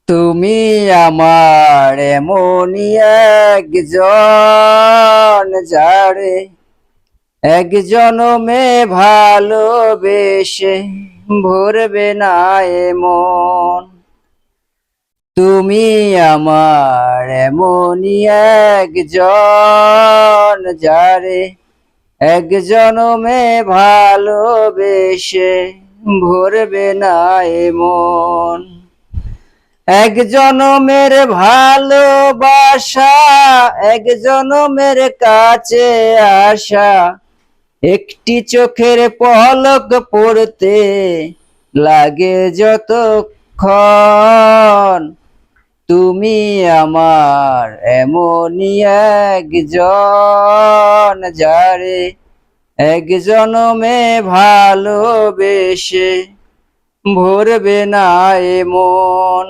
তুমি আমার এমনই একজন, যারে এক জনমে ভালোবেসে ভরবে না এ মন। তুমি আমার এমনই একজন, যারে এক জনমে ভালোবেসে ভরবে না এ মন। এক জনমের ভালোবাসা, এক জনমের কাছে আসা, একটি চোখের পলক পড়তে লাগে যতক্ষণ। তুমি আমার এমনই একজন, যারে এক জনমে ভালোবেসে ভরবে না এ মন।